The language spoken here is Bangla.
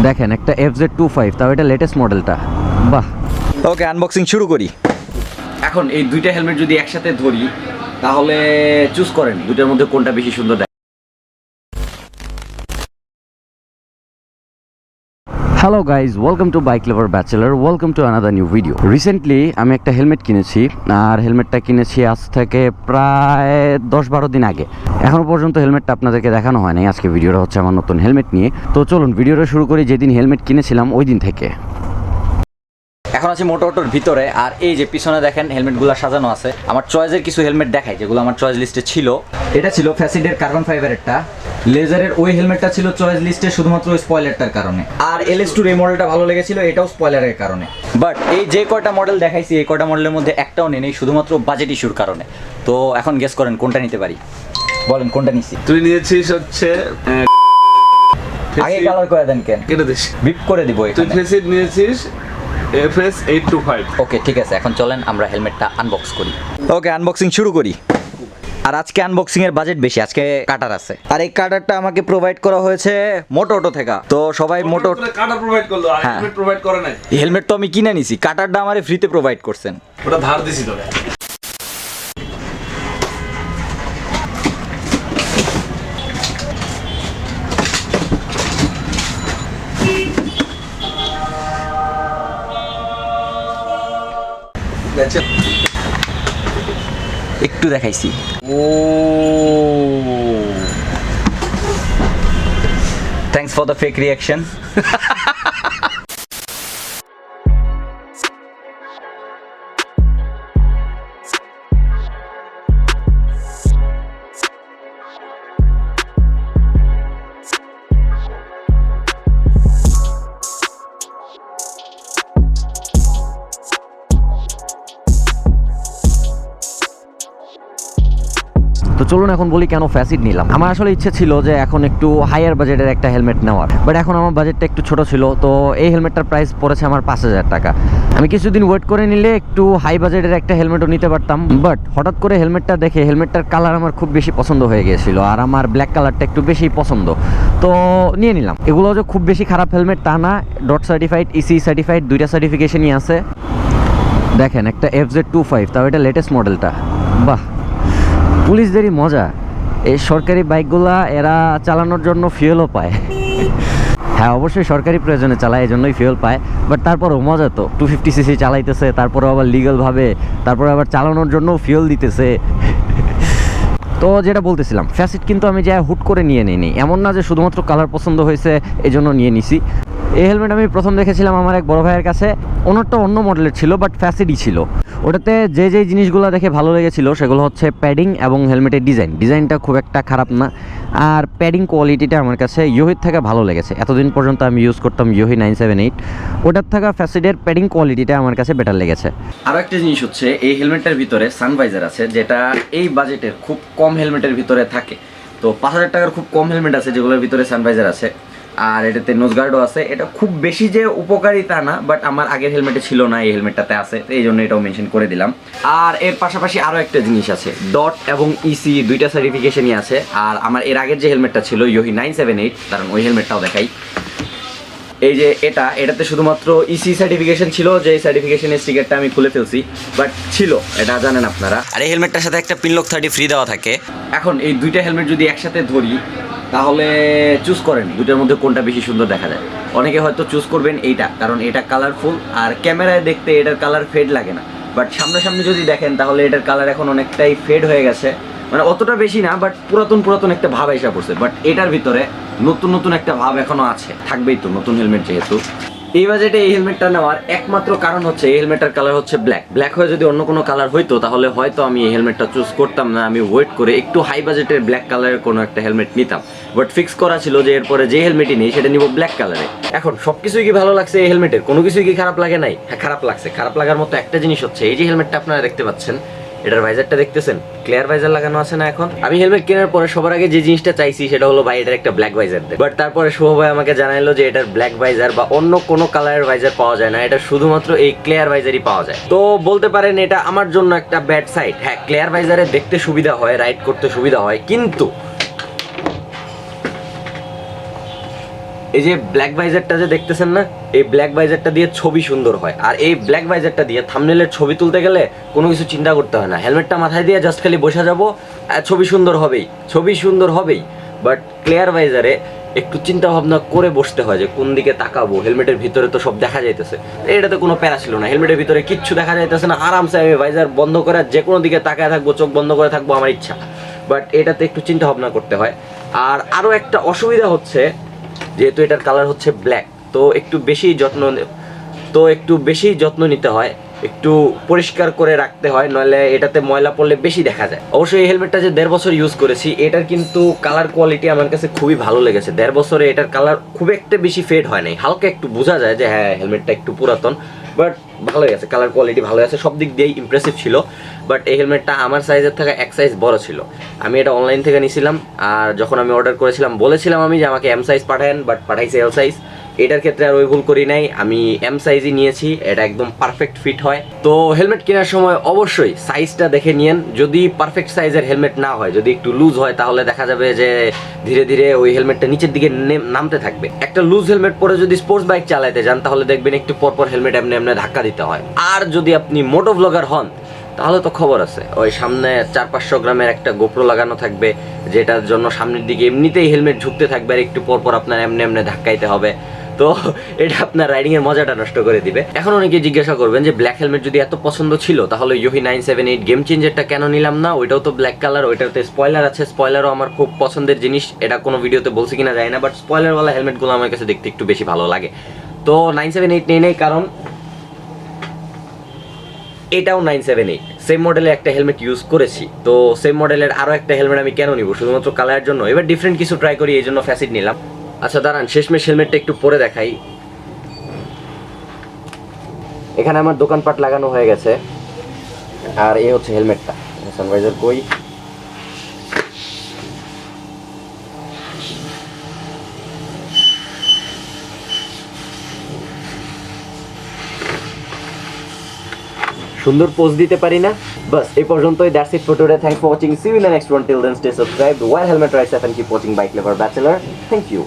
দেখেন একটা FS-825, তাও এটা লেটেস্ট মডেলটা। বাহ, ওকে আনবক্সিং শুরু করি। এখন এই দুইটা হেলমেট যদি একসাথে ধরি তাহলে চুজ করেন দুইটার মধ্যে কোনটা বেশি সুন্দর। Hello guys, welcome to Bachelor, welcome to another new video. Recently আমি একটা হেলমেট কিনেছি, আর হেলমেটটা কিনেছি আজ থেকে প্রায় 10-12 দিন আগে। এখনও পর্যন্ত হেলমেটটা আপনাদেরকে দেখানো হয় নাই। আজকে ভিডিওটা হচ্ছে আমার নতুন হেলমেট নিয়ে। তো চলুন ভিডিওটা শুরু করি যেদিন হেলমেট কিনেছিলাম ওই দিন থেকে। এখন আছি মোটোর ভিতরে, আর এই যে পিছনে দেখেন হেলমেটগুলো সাজানো আছে। আমার চয়েসের কিছু হেলমেট দেখাই যেগুলো আমার চয়েস লিস্টে ছিল। এটা ছিল ফ্যাসিডের কার্বন ফাইবারেরটা। লেজারের ওই হেলমেটটা ছিল চয়েস লিস্টে শুধুমাত্র স্পয়লারটার কারণে। আর LS2 এই মডেলটা ভালো লেগেছিল, এটাও স্পয়লারের কারণে। বাট এই যে কয়টা মডেল দেখাইছি এই কয়টা মডেলের মধ্যে একটাও নেই শুধুমাত্র বাজেট ইস্যুর কারণে। তো এখন গেস করেন কোনটা নিতে পারি, বলেন কোনটা নিছি। তুই নিয়েছিস হচ্ছে আগে কালার করে দেন, কেন কেটে দিস, বিপ করে দিব। তুই ফেসিড নিয়েছিস FS-825। ওকে ঠিক আছে, এখন চলেন আমরা হেলমেটটা আনবক্স করি। ওকে আনবক্সিং শুরু করি। আর আজকে আনবক্সিং এর বাজেট বেশি, আজকে কাটার আছে। আর এই কাটারটা আমাকে প্রোভাইড করা হয়েছে মোটো থেকে। তো সবাই মোটো কাটার প্রোভাইড করলো, আর হেলমেট প্রোভাইড করে নাই। হেলমেট তো আমি কিনে নিছি, কাটারটা আমারে ফ্রিতে প্রোভাইড করছেন। ওটা ধার দিছি তোরে। একটু দেখাইছি। Oh thanks for the fake reaction. তো চলুন এখন বলি কেন ফ্যাসিড নিলাম। আমার আসলে ইচ্ছে ছিল যে এখন একটু হায়ার বাজেটের একটা হেলমেট নেওয়ার, বাট এখন আমার বাজেটটা একটু ছোট ছিল। তো এই হেলমেটটার প্রাইস পড়েছে আমার 5,000 টাকা। আমি কিছুদিন ওয়েট করে নিলে একটু হাই বাজেটের একটা হেলমেটও নিতে পারতাম। বাট হঠাৎ করে হেলমেটটা দেখে হেলমেটটার কালার আমার খুব বেশি পছন্দ হয়ে গিয়েছিল, আর আমার ব্ল্যাক কালারটা একটু বেশি পছন্দ, তো নিয়ে নিলাম। এগুলো যে খুব বেশি খারাপ হেলমেট তা না, ডট সার্টিফাইড, EC সার্টিফাইড, দুইটা সার্টিফিকেশনই আছে। দেখেন একটা FS-825, তাও এটা লেটেস্ট মডেলটা। বাহ, পুলিশদেরই মজা। এই সরকারি বাইকগুলা এরা চালানোর জন্য ফিউলও পায়। হ্যাঁ অবশ্যই সরকারি প্রয়োজনে চালায়, এই জন্যই ফিউল পায়। বাট তারপরেও মজা তো, 250cc চালাইতেছে, তারপরে আবার লিগালভাবে, তারপরে আবার চালানোর জন্য ফিউল দিতেছে। তো যেটা বলতেছিলাম, ফ্যাসিড কিন্তু আমি যা হুট করে নিয়ে নিই, এমন না যে শুধুমাত্র কালার পছন্দ হয়েছে এই জন্য নিয়ে নিছি। এই হেলমেট আমি প্রথম দেখেছিলাম আমার এক বড় ভাইয়ের কাছে। ওনারটা অন্য মডেলের ছিল, বাট ফ্যাসিডই ছিল। ওটাতে যে জিনিসগুলো দেখে ভালো লেগেছিল সেগুলো হচ্ছে প্যাডিং এবং হেলমেটের ডিজাইনটা খুব একটা খারাপ না। আর প্যাডিং কোয়ালিটিটা আমার কাছে ইয়োহির থেকে ভালো লেগেছে। এতদিন পর্যন্ত আমি ইউজ করতাম ইয়োহি 978, ওটার থেকে ফ্যাসিডের প্যাডিং কোয়ালিটিটা আমার কাছে বেটার লেগেছে। আরও একটা জিনিস হচ্ছে এই হেলমেটটার ভিতরে সানভাইজার আছে, যেটা এই বাজেটের খুব কম হেলমেটের ভিতরে থাকে। তো 5,000 টাকার খুব কম হেলমেট আছে যেগুলোর ভিতরে সানভাইজার আছে, আর এটাতে নোজ গার্ডও আছে। এটা খুব বেশি যে উপকারী তা না, বাট আমার আগের হেলমেটে ছিল না, এই হেলমেটটাতে আছে, এই জন্য এটাও মেনশন করে দিলাম। আর এর পাশাপাশি আরও একটা জিনিস আছে, ডট এবং EC দুইটা সার্টিফিকেশনই আছে। আর আমার এর আগের যে হেলমেটটা ছিল ইয়োহি 978, কারণ ওই হেলমেটটাও দেখাই। এই যে এটাতে শুধুমাত্র EC সার্টিফিকেশন ছিল, যে সার্টিফিকেশনের স্টিকারটা আমি খুলে ফেলছি, বাট ছিল, এটা জানেন আপনারা। আর এই হেলমেটটার সাথে একটা পিনলক 30 ফ্রি দেওয়া থাকে। এখন এই দুইটা হেলমেট যদি একসাথে ধরি তাহলে চুজ করেন দুইটার মধ্যে কোনটা বেশি সুন্দর দেখা যায়। অনেকে হয়তো চুজ করবেন এইটা, কারণ এটা কালারফুল, আর ক্যামেরায় দেখতে এটার কালার ফেড লাগে না। বাট সামনাসামনি যদি দেখেন তাহলে এটার কালার এখন অনেকটাই ফেড হয়ে গেছে, মানে অতটা বেশি না, বাট পুরাতন একটা ভাব এসে পড়ছে। বাট এটার ভিতরে নতুন একটা ভাব এখনো আছে, থাকবেই তো, নতুন হেলমেট যেহেতু। এই বাজেটে এই হেলমেটটা নেওয়ার একমাত্র কারণ হচ্ছে এই হেলমেটটার কালার হচ্ছে ব্ল্যাক হয়ে যদি অন্য কোনো কালার হইতো তাহলে হয়তো আমি এই হেলমেটটা চুজ করতাম না। আমি ওয়েট করে একটু হাই বাজেটের ব্ল্যাক কালারের কোনো একটা হেলমেট নিতাম, বাট ফিক্স করা ছিল যে এরপরে যে হেলমেটই নেই সেটা নিব ব্ল্যাক কালারে। এখন সবকিছুই কি ভালো লাগছে এই হেলমেটের? কোনো কিছুই কি খারাপ লাগে নাই? হ্যাঁ খারাপ লাগছে। খারাপ লাগার মতো একটা জিনিস হচ্ছে এই যে হেলমেটটা আপনারা দেখতে পাচ্ছেন, এটার ভাইজারটা দেখতেছেন, ক্লিয়ার ভাইজার লাগানো আছে না। এখন আমি হেলমেট কেনার পরে সবার আগে যে জিনিসটা চাইছি সেটা হলো ভাই এটার একটা ব্ল্যাক ভাইজার দেয়। বাট তারপরে শুভ ভাই আমাকে জানাইলো যে এটার ব্ল্যাক ভাইজার বা অন্য কোনো কালারের ভাইজার পাওয়া যায় না, এটা শুধুমাত্র এই ক্লিয়ার ভাইজারই পাওয়া যায়। তো বলতে পারেন এটা আমার জন্য একটা ব্যাড সাইড। হ্যাঁ ক্লিয়ার ভাইজারে দেখতে সুবিধা হয়, রাইড করতে সুবিধা হয়, কিন্তু এই যে ব্ল্যাক ভাইজারটা যে দেখতেছেন না, এই ব্ল্যাক ভাইজারটা দিয়ে ছবি সুন্দর হয়। আর এই ব্ল্যাক ভাইজারটা দিয়ে থাম্বনেলের ছবি তুলতে গেলে কোনো কিছু চিন্তা করতে হয় না, হেলমেটটা মাথায় দিয়ে জাস্ট খালি বসে যাবো, ছবি সুন্দর হবেই, ছবি সুন্দর হবেই। বাট ক্লিয়ার ভাইজারে একটু চিন্তা ভাবনা করে বসতে হয় যে কোন দিকে তাকাবো, হেলমেটের ভিতরে তো সব দেখা যাইতেছে। এটাতে কোনো প্যারা ছিল না, হেলমেটের ভিতরে কিচ্ছু দেখা যাইতেছে না, আরামসে আমি ভাইজার বন্ধ করে যে কোনো দিকে তাকায় থাকবো, চোখ বন্ধ করে থাকবো, আমার ইচ্ছা। বাট এটাতে একটু চিন্তা ভাবনা করতে হয়। আর আরও একটা অসুবিধা হচ্ছে, যেহেতু এটার কালার হচ্ছে ব্ল্যাক, তো একটু বেশি যত্ন নিতে হয়, একটু পরিষ্কার করে রাখতে হয়, নইলে এটাতে ময়লা পড়লে বেশি দেখা যায়। অবশ্যই এই হেলমেটটা যে 1.5 বছর ইউজ করেছি, এটার কিন্তু কালার কোয়ালিটি আমার কাছে খুবই ভালো লেগেছে। 1.5 বছরে এটার কালার খুব একটা বেশি ফেড হয় নাই, হালকা একটু বোঝা যায় যে হ্যাঁ হেলমেটটা একটু পুরাতন, বাট ভালোই আছে, কালার কোয়ালিটি ভালো আছে, সব দিক দিয়েই ইমপ্রেসিভ ছিল। বাট এই হেলমেটটা আমার সাইজের থেকে এক সাইজ বড় ছিল। আমি এটা অনলাইন থেকে নিয়েছিলাম, আর যখন আমি অর্ডার করেছিলাম বলেছিলাম আমি যে আমাকে এম সাইজ পাঠান, বাট পাঠাইছে এল সাইজ। এটার ক্ষেত্রে আর ওই ভুল করি নাই, আমি এম সাইজই নিয়েছি, এটা একদম পারফেক্ট ফিট হয়। তো হেলমেট কেনার সময় অবশ্যই সাইজটা দেখে নিয়েন। যদি পারফেক্ট সাইজের হেলমেট না হয়, যদি একটু লুজ হয়, তাহলে দেখা যাবে যে ধীরে ধীরে ওই হেলমেটটা নিচের দিকে নামতে থাকবে। একটা লুজ হেলমেট পরে যদি স্পোর্টস বাইক চালাতে যান, তাহলে দেখবেন একটু পরপর হেলমেট এমনি এমনি ধাক্কা দিতে হয়। আর যদি আপনি মোটো ব্লগার হন, তাহলে তো খবর আছে, ওই সামনে 400-500 গ্রামের একটা গোপ্রো লাগানো থাকবে, যেটার জন্য সামনের দিকে এমনিতেই হেলমেট ঝুঁকতে থাকবে, আর একটু পরপর আপনার এমনি এমনি ধাক্কাইতে হবে। তো এটা আপনার রাইডিং এর মজাটা নষ্ট করে দিবে। এখন অনেকে জিজ্ঞাসা করবেন যে ব্ল্যাক হেলমেট যদি এত পছন্দ ছিল, তাহলে ইয়োহি 978 গেম চেঞ্জারটা কেন নিলাম না? ওইটাও তো ব্ল্যাক কালার, ওইটাতে স্পয়লার আছে, স্পয়লারও আমার খুব পছন্দের জিনিস। এটা কোনো ভিডিওতে বলছি কিনা যায় না, বাট স্পয়লারওয়ালা হেলমেটগুলো আমার কাছে দেখতে একটু বেশি ভালো লাগে। তো 978 নেই নেই, কারণ এটাও 978 সেম মডেলের একটা হেলমেট ইউজ করেছি। তো সেম মডেলের আরও একটা হেলমেট আমি কেন নিব? শুধুমাত্র কালারের জন্য? এবার ডিফারেন্ট কিছু ট্রাই করি, এই জন্য ফ্যাসিড নিলাম। আচ্ছা দাঁড়ান, শেষমেশ হেলমেটটা একটু পরে দেখাই। এখানে আমার দোকানপাট লাগানো হয়ে গেছে, আর এই হচ্ছে হেলমেটটা। সানভাইজার কই? সুন্দর পোজ দিতে পারি না? বাস এই পর্যন্তই। That's it for today. Thanks for watching. See you in the next one. Till then stay subscribed, while helmet rides, and keep watching Bike Lover Bachelor. Thank you.